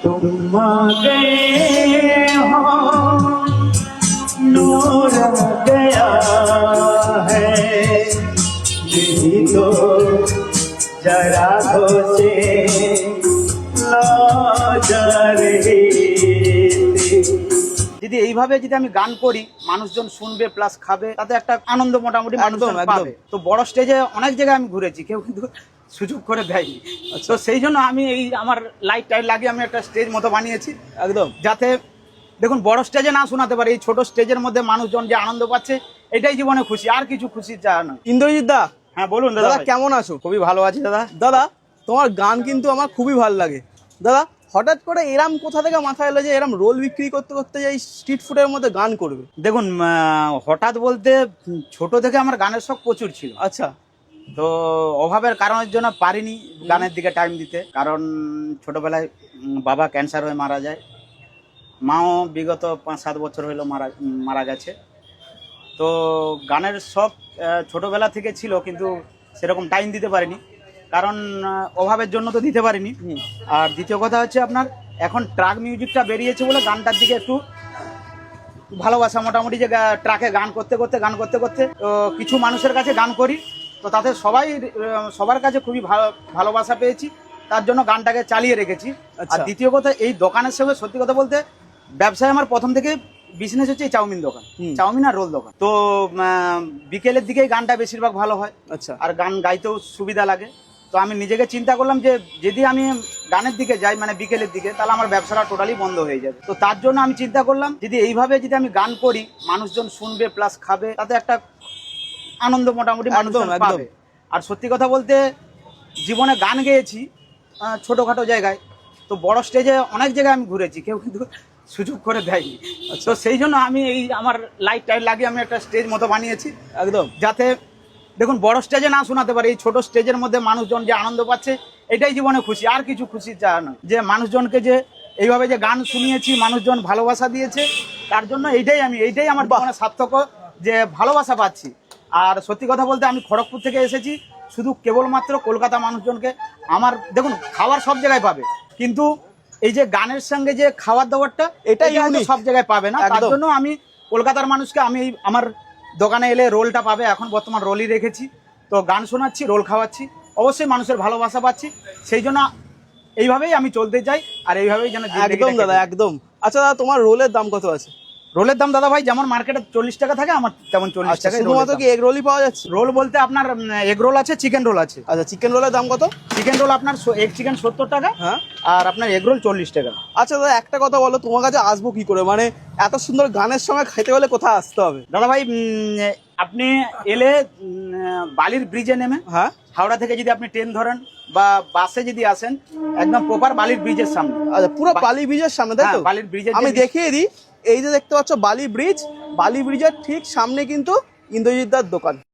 तुम आ गए हो नूर गया है यही तो जरा घोषे যদি এইভাবে যদি আমি গান করি মানুষজন শুনবে প্লাস খাবে তাতে একটা আনন্দ মোটামুটি মানুষজন পাবে। তো বড় স্টেজে অনেক জায়গায় আমি ঘুরেছি, কেউ কিন্তু সুযোগ করে দেয়নি। তো সেই জন্য আমি এই আমার লাইট টাইট লাগিয়ে আমি একটা স্টেজ মতো বানিয়েছি একদম, যাতে দেখুন বড় স্টেজে না শোনাতে পারে, এই ছোট স্টেজের মধ্যে মানুষজন যে আনন্দ পাচ্ছে এটাই জীবনে খুশি, আর কিছু খুশি চায় না। ইন্দ্রজিৎ দা, হ্যাঁ বলুন দাদা কেমন আছো? খুবই ভালো আছি দাদা। দাদা তোমার গান কিন্তু আমার খুবই ভালো লাগে। দাদা হঠাৎ করে এরম কোথা থেকে মাথায় এলো যে এরম রোল বিক্রি করতে করতে এই স্ট্রিট ফুডের মধ্যে গান করবে? দেখুন হঠাৎ বলতে ছোট থেকে আমার গানের শখ প্রচুর ছিল। আচ্ছা, তো অভাবের কারণের জন্য পারিনি গানের দিকে টাইম দিতে, কারণ ছোটবেলায় বাবা ক্যান্সার হয়ে মারা যায়, মাও বিগত 5-7 বছর হলো মারা গেছে। তো গানের শখ ছোটবেলা থেকে ছিল, কিন্তু সেরকম টাইম দিতে পারিনি, কারণ অভাবের জন্য তো দিতে পারিনি। আর দ্বিতীয় কথা হচ্ছে আপনার এখন ট্রাক মিউজিকটা বেরিয়েছে বলে গানটার দিকে একটু ভালোবাসা, মোটামুটি যে ট্রাকে গান করতে করতে তো কিছু মানুষের কাছে গান করি, তো তাতে সবার কাছে খুবই ভালোবাসা পেয়েছি, তার জন্য গানটাকে চালিয়ে রেখেছি। আর দ্বিতীয় কথা, এই দোকানের সঙ্গে সত্যি কথা বলতে ব্যবসায় আমার প্রথম থেকে বিজনেস হচ্ছে এই চাউমিন দোকান, চাউমিন আর রোল দোকান। তো বিকেলের দিকেই গানটা বেশিরভাগ ভালো হয়। আচ্ছা, আর গান গাইতেও সুবিধা লাগে। তো আমি নিজেকে চিন্তা করলাম যে যদি আমি গানের দিকে যাই মানে বিকেলের দিকে, তাহলে আমার ব্যবসাটা টোটালি বন্ধ হয়ে যাবে। তো তার জন্য আমি চিন্তা করলাম যদি এইভাবে যদি আমি গান করি মানুষজন শুনবে প্লাস খাবে, তাতে একটা আনন্দ মোটামুটি মানুষজন পাবে। আর সত্যি কথা বলতে জীবনে গান গেয়েছি ছোটখাটো জায়গায়, তো বড় স্টেজে অনেক জায়গায় আমি ঘুরেছি, কেউ কিন্তু সুযোগ করে দেয়নি। তো সেই জন্য আমি এই আমার লাইট টাইট লাগিয়ে আমি একটা স্টেজ মতো বানিয়েছি একদম, যাতে দেখুন বড় স্টেজে না শোনাতে পারে, এই ছোট স্টেজের মধ্যে মানুষজন যে আনন্দ পাচ্ছে এটাই জীবনে খুশি, আর কিছু খুশি চায় না। যে মানুষজনকে যে এইভাবে যে গান শুনিয়েছি, মানুষজন ভালোবাসা দিয়েছে, তার জন্য এইটাই আমার জীবনে সার্থক যে ভালোবাসা পাচ্ছি। আর সত্যি কথা বলতে আমি খড়গপুর থেকে এসেছি, শুধু কেবলমাত্র কলকাতা মানুষজনকে আমার দেখুন খাবার সব জায়গায় পাবে, কিন্তু এই যে গানের সঙ্গে যে খাবার দাবারটা এটাই সব জায়গায় পাবে না। তার জন্য আমি কলকাতার মানুষকে আমি আমার দোকানে এলে রোলটা পাবে, এখন বর্তমান রোলই রেখেছি। তো গান শোনাচ্ছি, রোল খাওয়াচ্ছি, অবশ্যই মানুষের ভালোবাসা পাচ্ছি, সেই জন্য এইভাবেই আমি চলতে চাই। আর এইভাবেই যেন একদম দাদা একদম। আচ্ছা দাদা, তোমার রোলের দাম কত আছে? রোলের দাম দাদা ভাই যেমন মার্কেটে 40 টাকা থাকে, আমার তেমন 40 টাকা। শুধুমাত্র কি এগ রোলই পাওয়া যাচ্ছে? রোল বলতে আপনার এগ রোল আছে, চিকেন রোল আছে। আচ্ছা, চিকেন রোলের দাম কত? চিকেন রোল আপনার এগ চিকেন 70 টাকা, হ্যাঁ, আর আপনার এগ রোল 40 টাকা। আচ্ছা দাদা, একটা কথা বলো, তোমার কাছে আসবো কি করে? মানে এত সুন্দর গানের সময় খেতে হলে কোথায় আসতে হবে? দাদা ভাই আপনি এলে বালির ব্রিজে নেমে, হ্যাঁ, হাওড়া থেকে যদি আপনি ট্রেন ধরেন বা বাসে যদি আসেন, একদম প্রপার বালির ব্রিজের সামনে। আচ্ছা, পুরো বালি ব্রিজের সামনে, তাই তো? বালির ব্রিজের আমি দেখিয়ে দিই, এই যে দেখতে পাচ্ছ বালি ব্রিজ, বালি ব্রিজের ঠিক সামনে কিন্তু ইন্দ্রজিৎ দার দোকান।